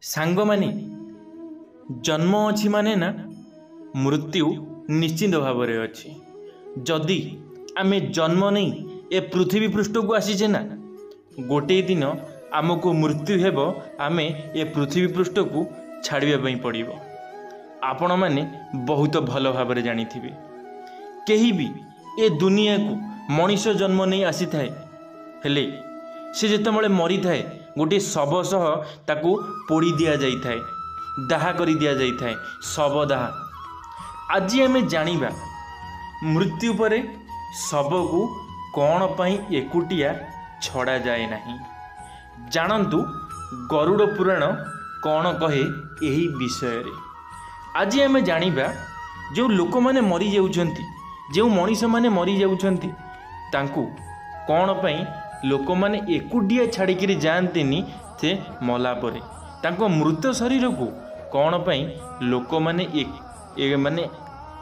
सांग माने जन्म अच्छी माने ना मृत्यु निश्चिंत भाव में अच्छी। जदि आमे जन्म नहीं ए पृथ्वी पृष्ठ को आसीचे ना गोटे दिन आमको मृत्यु हेब आमे ए पृथ्वी पृष्ठ को छाड़िया पड़िबो। आपण माने बहुत भल भाव में जानी थिबे केही भी ए दुनिया को मनीष जन्म नहीं आसी थाए हेले से जेतेबेले मरी थाए गोटे शव सह ताकू पोड़ी दिया जाई थाए, दाह करी दिया जाई थाए, शव दाह। आज आमे जानिबा मृत्यु परे शव को कौन पाई एकुटिया छड़ा जाए नहीं। जानतु गरुड़ पुराण कौन कहे यही विषय रे। आज आमे जानिबा जो लोक माने मरी जाउछंती, जो मनीष माने मरी जाउछंती तांकू कौन पाई लोक माने एकुटिया छाड़िकी जातनी से मला परे तांको मृत शरीर को कौन पाई लोक माने माने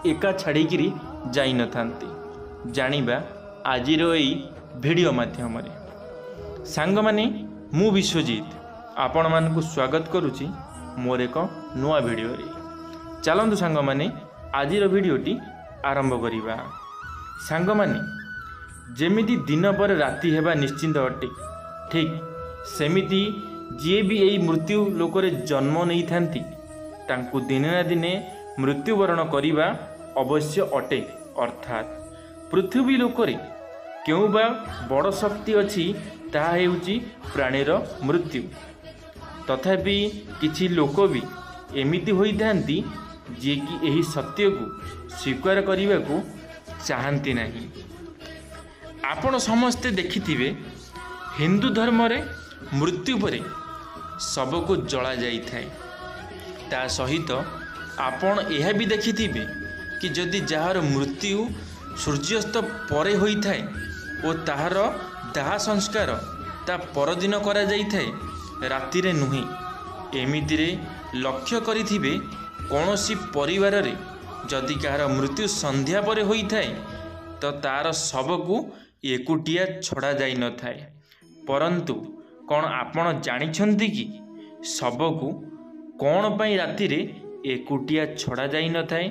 एका छाड़िकी जाई न थांती। जानिबा आजिर एई वीडियो माध्यम रे। सांग माने मु विश्वजीत आपण मानकु स्वागत करुची मोर एक नुआ वीडियो रे। चलंतु सांग माने आजिर वीडियोटी आरंभ करिबा। सांग माने जेमिति दिन पर राति हेबा निश्चिंत अटे ठीक सेमिति जी भी यही मृत्यु लोकरे जन्म नहीं थांती तांकु दिने ना दिने मृत्युवरण करिबा अवश्य अटे। अर्थात पृथ्वी लोकरे केउ बा बड़ शक्ति अछि ताहा हेउची प्राणीर मृत्यु। तथापि किछि लोक भी एमिति होई थांती जे कि एही सत्य को स्वीकार करिबा को चाहंती नहीं। आपण समस्ते देखिथिबे हिंदू धर्म रे मृत्यु परे शव को जला जाई थाए। ता सहित आपण यह भी देखिथिबे कि जदि जार मृत्यु सूर्यास्त परे होई थाए और ताहार दाह संस्कार ता परदिन करा जाई थाए राति रे नुहे। एमिति रे लक्ष्य करिथिबे कोनोसी परिवार रे जदि कहार मृत्यु संध्या परे होई थाए तो तार शव को एकुटिया छड़ा जाई न थाए। परंतु कौन आपण जानिछंती कि शव को कौन पाई राति रे एकुटिया छड़ा जाई न थाए।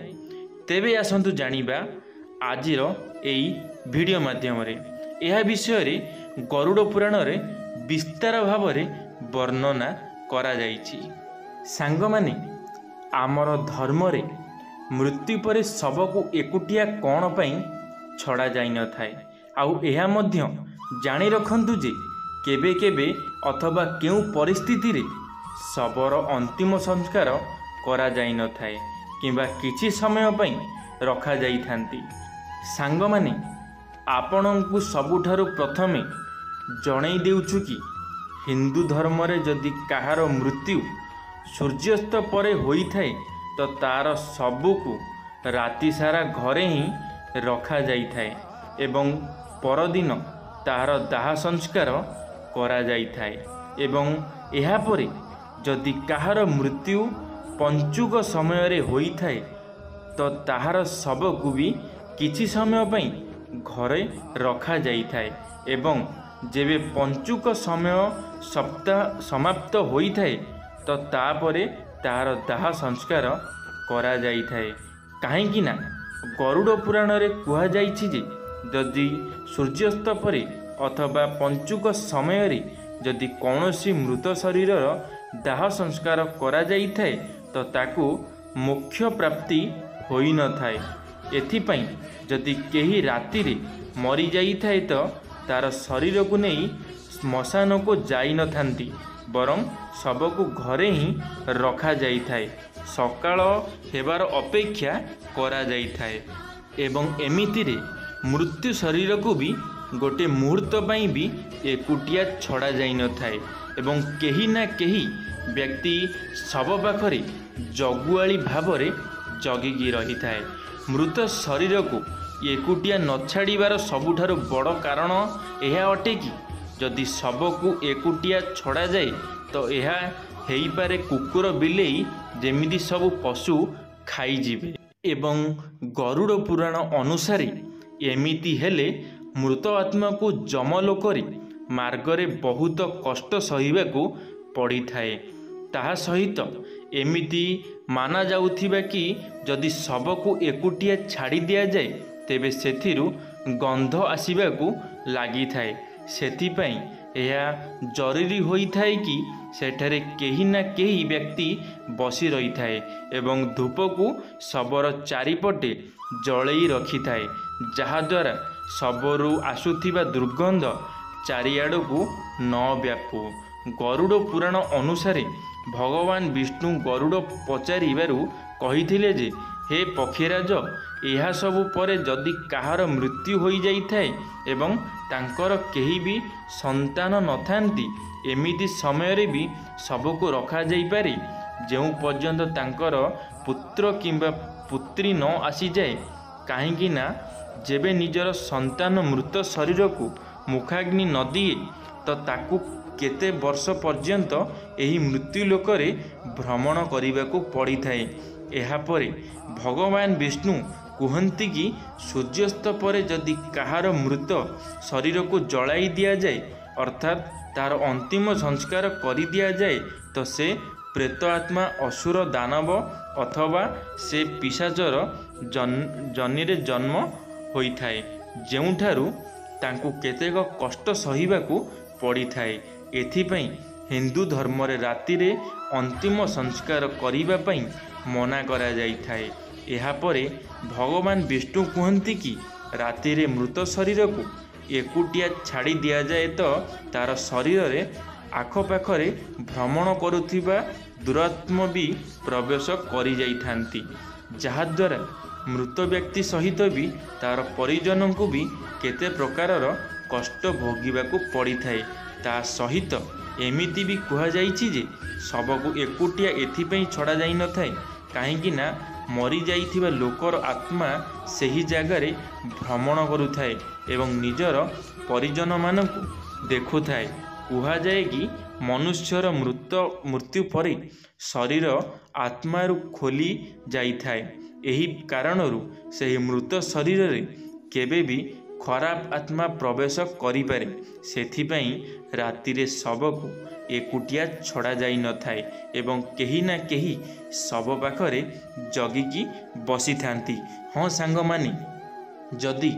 तेबे आसंतु जानिबा आजिर एई वीडियो माध्यम रे। यह विषय रे गरुड़ पुराण रे विस्तार भाव रे वर्णना करा जाइछि। सांग माने आमर धर्म रे मृत्यु परे शव को एकुटिया कौन पाई छड़ा जाई न थाए। आउ एहा मध्य जानी रखंतु जे केबे केबे अथवा केउ परिस्थिति रे शवर अंतिम संस्कार करा जाई न थाए किंबा किछि समय पई रखा जाई थांती। सांग माने आपणंकु सबुठारु प्रथमे जणै देउछु कि हिंदू धर्म रे जदि काहार मृत्यु सूर्यास्त परे होई थाए तो तार सबुकु राति सारा घरे ही रखा जाई थाए एवं परदिन ताहार दाह संस्कार करा जाई थाए। एवं एहा परे जदि काहार मृत्यु पंचुक समय रे होई थाए तो ताहार शव को भी किछि समय पई घरे रखा जाई थाए एवं जेबे पंचुक समय सप्ताह समाप्त होई थाए तो तापरे ताहार दाह संस्कार करा जाई थाए। काहेकि ना गरुड़ पुराण रे कुहा जाइछि जे जदि सूर्यास्त परे अथवा पंचुक समय रे जदि कौनसी मृत शरीरर दाह संस्कार करा जाई थाए तो ताकू मोक्ष प्राप्ति होई न थाए। एथिपाई जदि केही राति रे मरी जाई थाए तो तार शरीर को नहीं श्मशान को जाई न थांती बरं शव को घरे ही रखा जाई थाए। सकाळ हेबार अपेक्षा करा जाई थाए एवं एमिति रे मृत्यु शरीर को भी गोटे मुहूर्त पाई भी एकुटिया छड़ा जाई न थाए एवं केही ना केही व्यक्ति शव पाखरे जगुआली भाव रे जगिकी रही थाए। मृत शरीर को एकुटिया न छाड़िबार सबुठारु बड़ कारण यह अटे कि जदि शव को एकुटिया छड़ा जाए तो यह हेई पारे कुकुर बिलेई जेमिति सब पशु खाई जिवे। एवं गरुड़ पुराण अनुसारे एमिति हेले मृत आत्मा को जमलोक रे मार्गरे बहुत कष्ट सहिबाकू पड़ी थाए। ତାହା ସହିତ ଏମିତି ମାନା ଯାଉଥିବା କି ଯଦି ଶବକୁ ଏକୁଟିଆ ଛାଡ଼ି ଦିଆଯାଏ ତେବେ ସେଥିରୁ ଗନ୍ଧ ଆସିବାକୁ ଲାଗିଥାଏ। ସେଥିପାଇଁ ଏହା ଜରୁରୀ ହୋଇଥାଏ କି ସେଠାରେ କେହି ନା କେହି ବ୍ୟକ୍ତି ବସି ରହିଥାଏ ଏବଂ ଧୂପକୁ ଶବର ଚାରିପଟେ ଜଳେଇ ରଖିଥାଏ, ଯାହାଦ୍ୱାରା ଶବରୁ ଆସୁଥିବା ଦୁର୍ଗନ୍ଧ ଚାରିଆଡ଼କୁ ନ ବ୍ୟାପୁ। ଗରୁଡ଼ ପୁରାଣ ଅନୁସାରେ ଭଗବାନ ବିଷ୍ଣୁ ଗରୁଡ଼ ପଚାରିବାରୁ କହିଥିଲେ ଯେ, ହେ ପକ୍ଷୀରାଜ, ଏହା ସବୁ ପରେ ଯଦି କାହାର ମୃତ୍ୟୁ ହୋଇଯାଇଥାଏ ଏବଂ ତାଙ୍କର କେହି ବି ସନ୍ତାନ ନଥାନ୍ତି, ଏମିତି ସମୟରେ ବି ଶବକୁ ରଖାଯାଇପାରେ ଯେଉଁ ପର୍ଯ୍ୟନ୍ତ ତାଙ୍କର ପୁତ୍ର କିମ୍ବା ପୁତ୍ରୀ ନ ଆସିଯାଏ। କାହିଁକି ନା ଯେବେ ନିଜର ସନ୍ତାନ ମୃତ ଶରୀରକୁ ମୁଖାଗ୍ନି ନ ଦିଏ ତ ତାକୁ କେତେ ବର୍ଷ ପର୍ଯ୍ୟନ୍ତ ଏହି ମୃତ୍ୟୁ ଲୋକରେ ଭ୍ରମଣ କରିବାକୁ ପଡ଼ିଥାଏ। ଏହାପରେ ଭଗବାନ ବିଷ୍ଣୁ କୁହନ୍ତି କି ସୂର୍ଯ୍ୟାସ୍ତ ପରେ ଯଦି କାହାର ମୃତ ଶରୀରକୁ ଜଳାଇ ଦିଆଯାଏ ଅର୍ଥାତ୍ ତାର ଅନ୍ତିମ ସଂସ୍କାର କରିଦିଆଯାଏ ତ ସେ ପ୍ରେତ ଆତ୍ମା, ଅସୁର, ଦାନବ ଅଥବା ସେ ପିଶାଚର ଜନିରେ ଜନ୍ମ ହୋଇଥାଏ, ଯେଉଁଠାରୁ ତାଙ୍କୁ କେତେକ କଷ୍ଟ ସହିବାକୁ ପଡ଼ିଥାଏ। ଏଥିପାଇଁ ହିନ୍ଦୁ ଧର୍ମରେ ରାତିରେ ଅନ୍ତିମ ସଂସ୍କାର କରିବା ପାଇଁ ମନା କରାଯାଇଥାଏ। ଏହାପରେ ଭଗବାନ ବିଷ୍ଣୁ କୁହନ୍ତି କି ରାତିରେ ମୃତ ଶରୀରକୁ ଏକୁଟିଆ ଛାଡ଼ି ଦିଆଯାଏ ତ ତାର ଶରୀରରେ ଆଖପାଖରେ ଭ୍ରମଣ କରୁଥିବା ଦୁରାତ୍ମା ବି ପ୍ରବେଶ କରିଯାଇଥାନ୍ତି, ଯାହାଦ୍ୱାରା ମୃତ ବ୍ୟକ୍ତି ସହିତ ବି ତାର ପରିଜନଙ୍କୁ ବି କେତେ ପ୍ରକାରର କଷ୍ଟ ଭୋଗିବାକୁ ପଡ଼ିଥାଏ। ତା ସହିତ ଏମିତି ବି କୁହାଯାଇଛି ଯେ ଶବକୁ ଏକୁଟିଆ ଏଥିପାଇଁ ଛଡ଼ାଯାଇନଥାଏ କାହିଁକି ନା ମରିଯାଇଥିବା ଲୋକର ଆତ୍ମା ସେହି ଜାଗାରେ ଭ୍ରମଣ କରୁଥାଏ ଏବଂ ନିଜର ପରିଜନମାନଙ୍କୁ ଦେଖୁଥାଏ। କୁହାଯାଏ କି ମନୁଷ୍ୟର ମୃତ୍ୟୁ ପରେ ଶରୀର ଆତ୍ମାରୁ ଖୋଲି ଯାଇଥାଏ। ଏହି କାରଣରୁ ସେହି ମୃତ ଶରୀରରେ କେବେ ବି ଖରାପ ଆତ୍ମା ପ୍ରବେଶ କରିପାରେ। ସେଥିପାଇଁ ରାତିରେ ଶବକୁ ଏକୁଟିଆ ଛଡ଼ାଯାଇନଥାଏ ଏବଂ କେହି ନା କେହି ଶବ ପାଖରେ ଜଗିକି ବସିଥାନ୍ତି। ହଁ ସାଙ୍ଗମାନେ, ଯଦି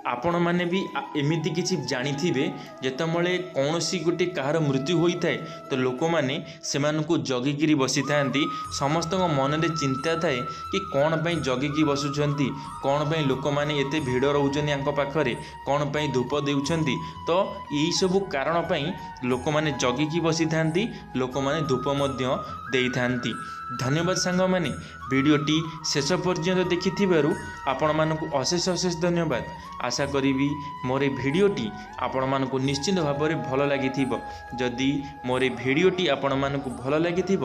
ଆପଣମାନେ ବି ଏମିତି କିଛି ଜାଣିଥିବେ ଯେତେବେଳେ କୌଣସି ଗୋଟେ କାହାର ମୃତ୍ୟୁ ହୋଇଥାଏ ତ ଲୋକମାନେ ସେମାନଙ୍କୁ ଜଗିକିରି ବସିଥାନ୍ତି। ସମସ୍ତଙ୍କ ମନରେ ଚିନ୍ତା ଥାଏ କି କ'ଣ ପାଇଁ ଜଗିକି ବସୁଛନ୍ତି, କ'ଣ ପାଇଁ ଲୋକମାନେ ଏତେ ଭିଡ଼ ରହୁଛନ୍ତି ଆଙ୍କ ପାଖରେ, କ'ଣ ପାଇଁ ଧୂପ ଦେଉଛନ୍ତି। ତ ଏହିସବୁ କାରଣ ପାଇଁ ଲୋକମାନେ ଜଗିକି ବସିଥାନ୍ତି, ଲୋକମାନେ ଧୂପ ମଧ୍ୟ ଦେଇଥାନ୍ତି। ଧନ୍ୟବାଦ ସାଙ୍ଗମାନେ, ଭିଡ଼ିଓଟି ଶେଷ ପର୍ଯ୍ୟନ୍ତ ଦେଖିଥିବାରୁ ଆପଣମାନଙ୍କୁ ଅଶେଷ ଅଶେଷ ଧନ୍ୟବାଦ। ଆଶା କରିବି ମୋର ଏ ଭିଡ଼ିଓଟି ଆପଣମାନଙ୍କୁ ନିଶ୍ଚିତ ଭାବରେ ଭଲ ଲାଗିଥିବ। ଯଦି ମୋର ଏ ଭିଡ଼ିଓଟି ଆପଣମାନଙ୍କୁ ଭଲ ଲାଗିଥିବ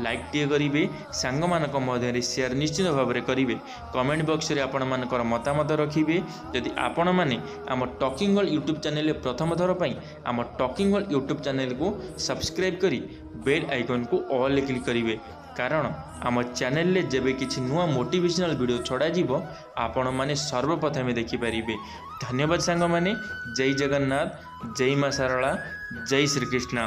ଲାଇକ୍ଟିଏ କରିବେ, ସାଙ୍ଗମାନଙ୍କ ମଧ୍ୟରେ ସେୟାର ନିଶ୍ଚିତ ଭାବରେ କରିବେ, କମେଣ୍ଟ ବକ୍ସରେ ଆପଣମାନଙ୍କର ମତାମତ ରଖିବେ। ଯଦି ଆପଣମାନେ ଆମ ଟକିଂ ୱାର୍ଲ୍ଡ ୟୁଟ୍ୟୁବ୍ ଚ୍ୟାନେଲରେ ପ୍ରଥମ ଥର ପାଇଁ ଆମ ଟକିଂ ୱାର୍ଲ୍ଡ ୟୁଟ୍ୟୁବ୍ ଚ୍ୟାନେଲକୁ ସବସ୍କ୍ରାଇବ୍ କରି ବେଲ୍ ଆଇକନ୍କୁ ଅଲ୍ରେ କ୍ଲିକ୍ କରିବେ, କାରଣ ଆମ ଚ୍ୟାନେଲରେ ଯେବେ କିଛି ନୂଆ ମୋଟିଭେସନାଲ୍ ଭିଡ଼ିଓ ଛଡ଼ାଯିବ ଆପଣମାନେ ସର୍ବପ୍ରଥମେ ଦେଖିପାରିବେ। ଧନ୍ୟବାଦ ସାଙ୍ଗମାନେ। ଜୟ ଜଗନ୍ନାଥ, ଜୟ ମା ଶାରଳା, ଜୟ ଶ୍ରୀକୃଷ୍ଣ।